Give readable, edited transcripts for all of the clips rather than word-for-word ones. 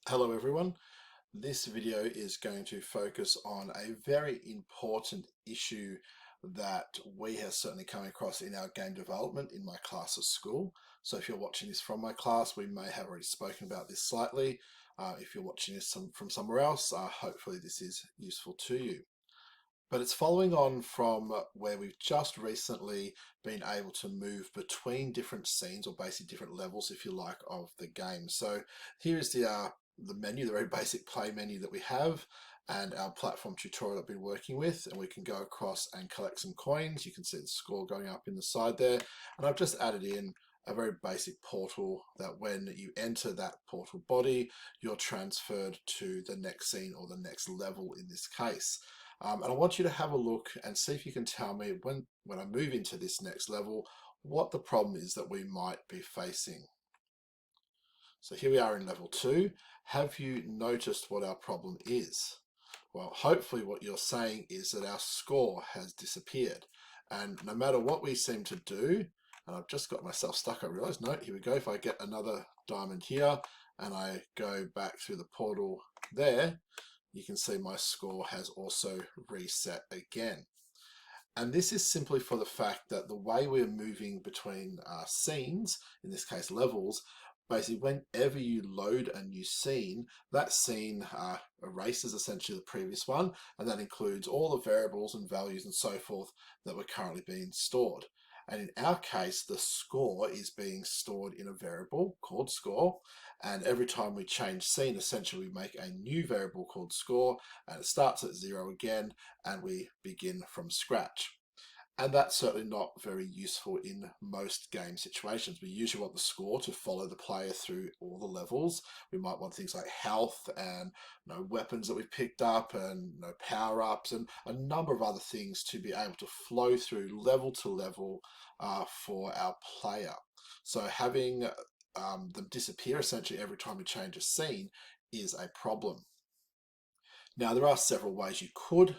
Hello everyone. This video is going to focus on a very important issue that we have certainly come across in our game development in my class at school. So if you're watching this from my class, we may have already spoken about this slightly. If you're watching this from somewhere else, hopefully this is useful to you. But it's following on from where we've just recently been able to move between different scenes, or basically different levels, if you like, of the game. So here is the menu, the very basic play menu that we have, and our platform tutorial I've been working with, and we can go across and collect some coins. You can see the score going up in the side there, and I've just added in a very basic portal that when you enter that portal body, you're transferred to the next scene, or the next level in this case. And I want you to have a look and see if you can tell me when I move into this next level, what the problem is that we might be facing. So here we are in level 2. Have you noticed what our problem is? Well, hopefully what you're saying is that our score has disappeared. And no matter what we seem to do, and I've just got myself stuck, I realize, no, here we go. If I get another diamond here and I go back through the portal there, you can see my score has also reset again. And this is simply for the fact that the way we're moving between scenes, in this case levels, basically whenever you load a new scene, that scene erases essentially the previous one, and that includes all the variables and values and so forth that were currently being stored. And in our case, the score is being stored in a variable called score. And every time we change scene, essentially we make a new variable called score, and it starts at 0 again, and we begin from scratch. And that's certainly not very useful in most game situations. We usually want the score to follow the player through all the levels. We might want things like health and weapons that we've picked up, and power-ups, and a number of other things to be able to flow through level to level for our player. So having them disappear essentially every time we change a scene is a problem. Now, there are several ways you could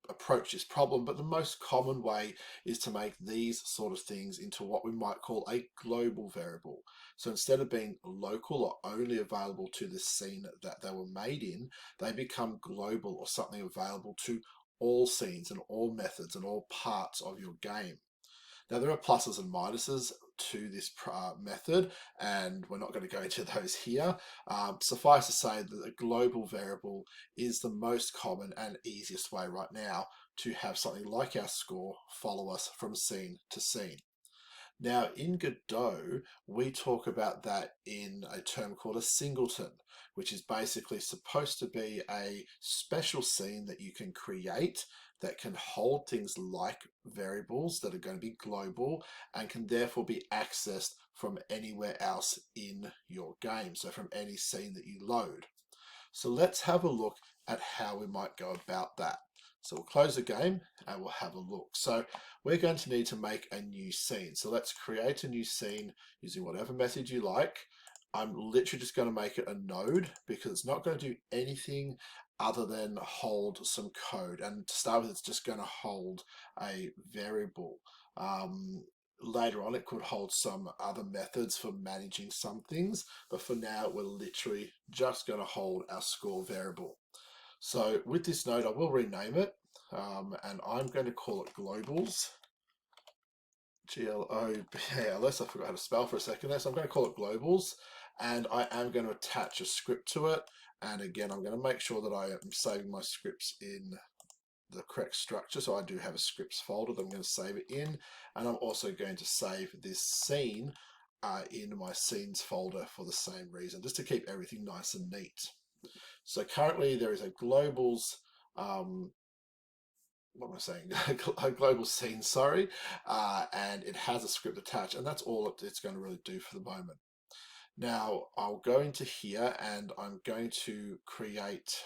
approach this problem, but the most common way is to make these sort of things into what we might call a global variable. So instead of being local or only available to the scene that they were made in, they become global, or something available to all scenes and all methods and all parts of your game. Now, there are pluses and minuses to this method, and we're not going to go into those here. Suffice to say that the global variable is the most common and easiest way right now to have something like our score follow us from scene to scene. Now, in Godot, we talk about that in a term called a singleton, which is basically supposed to be a special scene that you can create that can hold things like variables that are going to be global and can therefore be accessed from anywhere else in your game, so from any scene that you load. So let's have a look at how we might go about that. So we'll close the game and we'll have a look. So we're going to need to make a new scene. So let's create a new scene using whatever method you like. I'm literally just going to make it a node because it's not going to do anything other than hold some code. And to start with, it's just going to hold a variable. Later on, it could hold some other methods for managing some things, but for now, we're literally just going to hold our score variable. So with this node, I will rename it, and I'm going to call it globals. Globals. I forgot how to spell for a second there. So I'm going to call it globals, and I am going to attach a script to it. And again, I'm going to make sure that I am saving my scripts in the correct structure. So I do have a scripts folder that I'm going to save it in, and I'm also going to save this scene in my scenes folder for the same reason, just to keep everything nice and neat. So currently there is a globals, what am I saying? A global scene, sorry, and it has a script attached, and that's all it's going to really do for the moment. Now I'll go into here and I'm going to create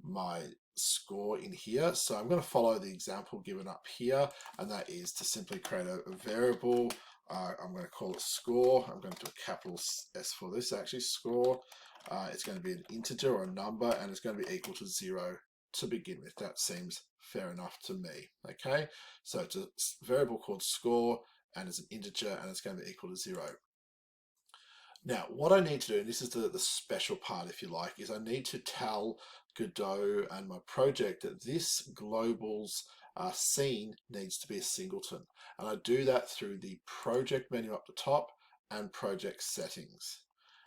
my score in here. So I'm going to follow the example given up here, and that is to simply create a variable. I'm going to call it score. I'm going to do a capital S for this, actually, score. It's going to be an integer or a number, and it's going to be equal to 0 to begin with. That seems fair enough to me. Okay, so it's a variable called score, and it's an integer, and it's going to be equal to 0. Now, what I need to do, and this is the special part, if you like, is I need to tell Godot and my project that this global's scene needs to be a singleton. And I do that through the project menu up the top and project settings.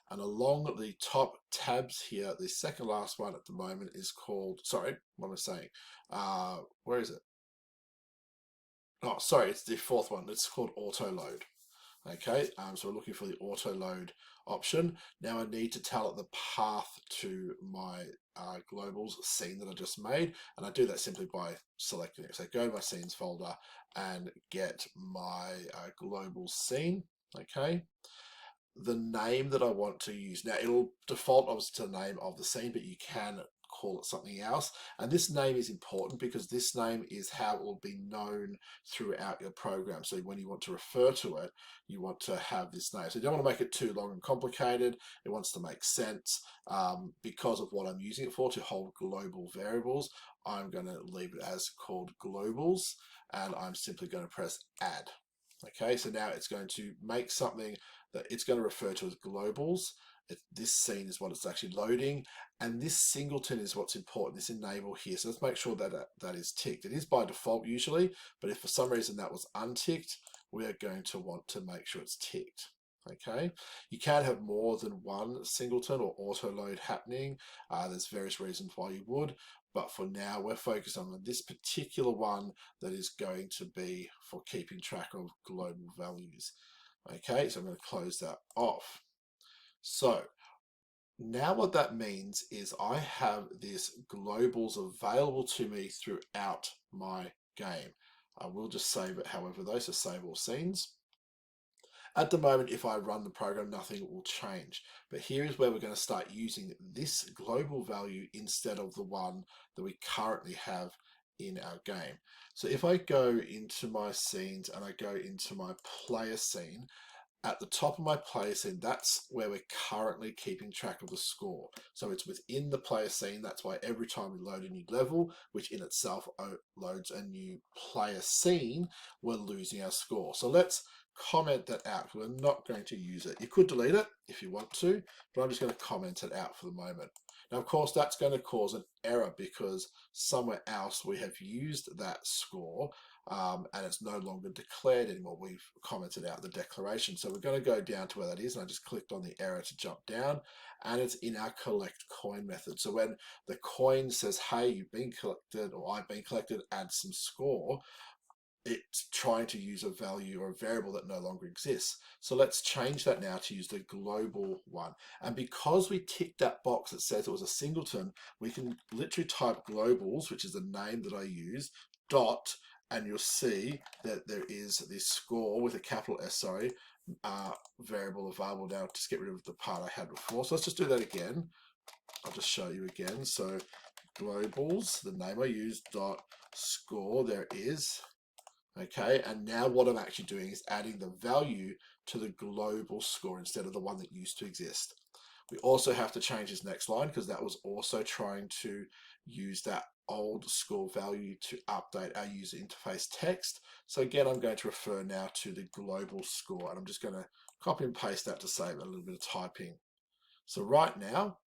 And along the top tabs here, the second last one at the moment is called, sorry, what am I saying? Where is it? Oh, sorry, it's the fourth one. It's called auto load. Okay, so we're looking for the auto load option. Now I need to tell it the path to my globals scene that I just made, and I do that simply by selecting it. So go to my scenes folder and get my global scene. Okay, the name that I want to use. Now it'll default obviously to the name of the scene, but you can call it something else. And this name is important because this name is how it will be known throughout your program. So when you want to refer to it, you want to have this name. So you don't want to make it too long and complicated. It wants to make sense. Because of what I'm using it for, to hold global variables, I'm going to leave it as called globals, and I'm simply going to press add. Okay, so now it's going to make something that it's going to refer to as globals. This scene is what it's actually loading, and this singleton is what's important, this enable here. So let's make sure that that is ticked. It is by default usually, but if for some reason that was unticked, we are going to want to make sure it's ticked. Okay, you can have more than one singleton or auto load happening. There's various reasons why you would, but for now we're focused on this particular one that is going to be for keeping track of global values. Okay, so I'm going to close that off. So now what that means is I have this globals available to me throughout my game. I will just save it however though, so save all scenes. At the moment, if I run the program, nothing will change. But here is where we're going to start using this global value instead of the one that we currently have in our game. So if I go into my scenes and I go into my player scene, at the top of my player scene, that's where we're currently keeping track of the score. So it's within the player scene. That's why every time we load a new level, which in itself loads a new player scene, we're losing our score. So let's comment that out. We're not going to use it. You could delete it if you want to, but I'm just going to comment it out for the moment. Now, of course, that's going to cause an error because somewhere else we have used that score and it's no longer declared anymore. We've commented out the declaration. So we're going to go down to where that is, and I just clicked on the arrow to jump down, and it's in our collect coin method. So when the coin says, hey, you've been collected, or I've been collected, add some score, it's trying to use a value or a variable that no longer exists. So let's change that now to use the global one. And because we ticked that box that says it was a singleton, we can literally type globals, which is the name that I use, dot, and you'll see that there is this score with a capital S, sorry, variable available now. Just get rid of the part I had before. So let's just do that again. I'll just show you again. So globals, the name I used, dot score, there it is. Okay, and now what I'm actually doing is adding the value to the global score instead of the one that used to exist. We also have to change this next line because that was also trying to use that old score value to update our user interface text. So again, I'm going to refer now to the global score, and I'm just going to copy and paste that to save a little bit of typing. So right now,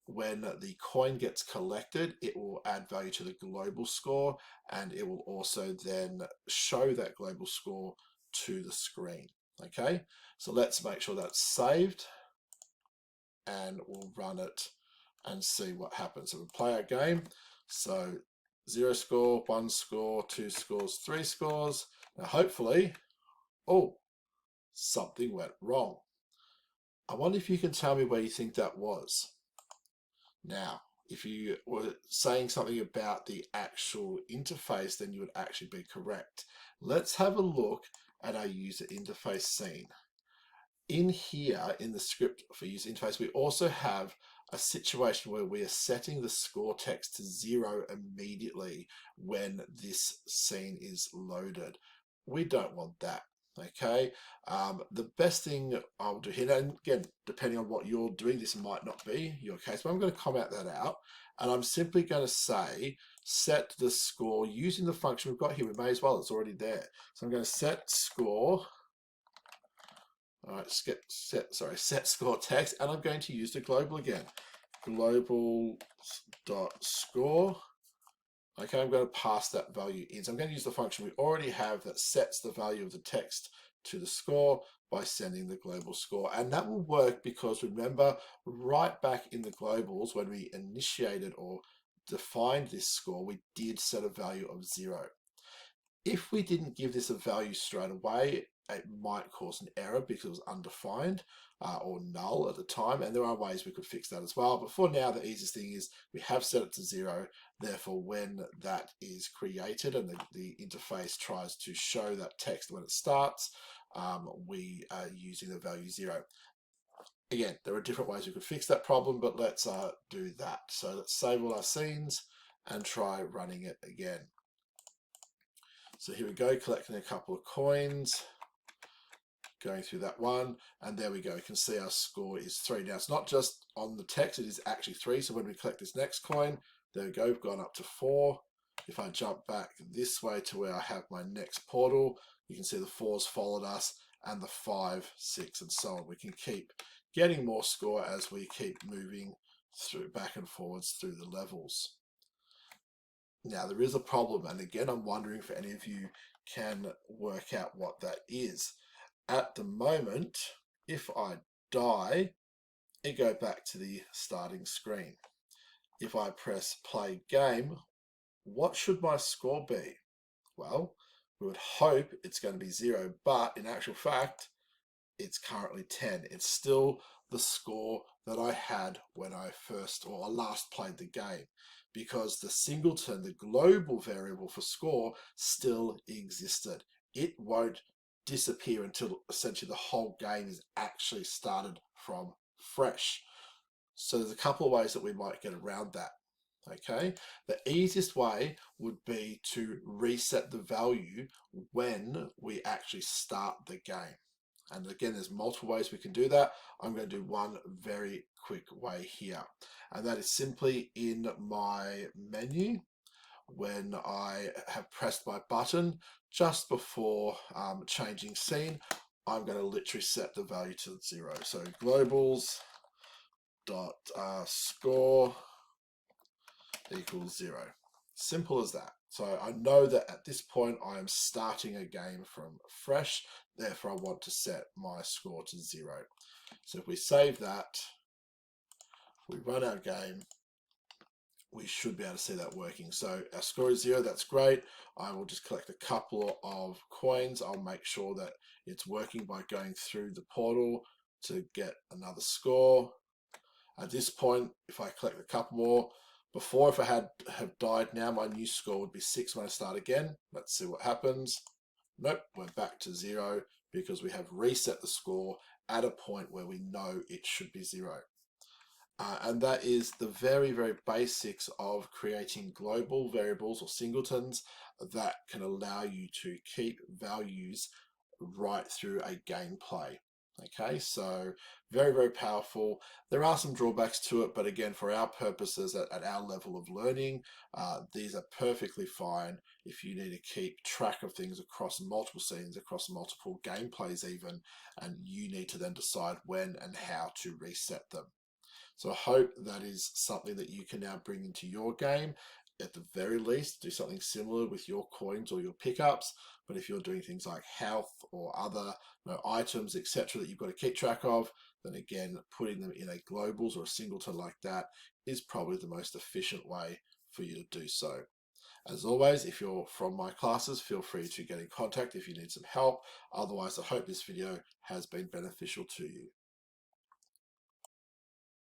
when the coin gets collected, it will add value to the global score, and it will also then show that global score to the screen. Okay, so let's make sure that's saved, and we'll run it and see what happens. So we'll play our game. So 0 score, 1 score, 2 scores, 3 scores. Now hopefully, oh, something went wrong. I wonder if you can tell me where you think that was. Now, if you were saying something about the actual interface, then you would actually be correct. Let's have a look at our user interface scene. In here, in the script for user interface, we also have a situation where we are setting the score text to 0 immediately when this scene is loaded. We don't want that. Okay, the best thing I'll do here, and again, depending on what you're doing, this might not be your case, but I'm going to comment that out, and I'm simply going to say set the score using the function we've got here. We may as well, it's already there. So I'm going to set score. All right, set score text, and I'm going to use the global again. Global dot score. Okay, I'm going to pass that value in. So I'm going to use the function we already have that sets the value of the text to the score by sending the global score. And that will work because remember, right back in the globals, when we initiated or defined this score, we did set a value of 0. If we didn't give this a value straight away, it might cause an error because it was undefined or null at the time, and there are ways we could fix that as well. But for now, the easiest thing is we have set it to 0. Therefore, when that is created and the interface tries to show that text when it starts, we are using the value 0. Again, there are different ways we could fix that problem, but let's do that. So let's save all our scenes and try running it again. So here we go, collecting a couple of coins, going through that one, and there we go. You can see our score is 3. Now, it's not just on the text, it is actually 3. So when we collect this next coin, there we go, we've gone up to 4. If I jump back this way to where I have my next portal, you can see the 4's followed us, and the 5, 6, and so on. We can keep getting more score as we keep moving through back and forwards through the levels. Now, there is a problem, and again, I'm wondering if any of you can work out what that is. At the moment, if I die, it goes back to the starting screen. If I press play game, what should my score be? Well, we would hope it's going to be 0, but in actual fact, it's currently 10. It's still the score that I had when I last played the game, because the singleton, the global variable for score, still existed. It won't disappear until essentially the whole game is actually started from fresh. So there's a couple of ways that we might get around that. Okay, the easiest way would be to reset the value when we actually start the game. And again, there's multiple ways we can do that. I'm going to do one very quick way here. And that is simply in my menu, when I have pressed my button just before changing scene, I'm going to literally set the value to 0. So globals dot score equals 0. Simple as that. So I know that at this point I am starting a game from fresh, therefore I want to set my score to 0. So if we save that, we run our game, we should be able to see that working. So our score is 0, that's great. I will just collect a couple of coins. I'll make sure that it's working by going through the portal to get another score. At this point, if I collect a couple more, before if I have died now, my new score would be 6 when I start again. Let's see what happens. Nope, we're back to 0 because we have reset the score at a point where we know it should be 0. And that is the very, very basics of creating global variables or singletons that can allow you to keep values right through a gameplay. Okay, so very, very powerful. There are some drawbacks to it, but again, for our purposes at our level of learning, these are perfectly fine if you need to keep track of things across multiple scenes, across multiple gameplays even, and you need to then decide when and how to reset them. So I hope that is something that you can now bring into your game. At the very least, do something similar with your coins or your pickups. But if you're doing things like health or other items, etc., that you've got to keep track of, then again, putting them in a globals or a singleton like that is probably the most efficient way for you to do so. As always, if you're from my classes, feel free to get in contact if you need some help. Otherwise, I hope this video has been beneficial to you.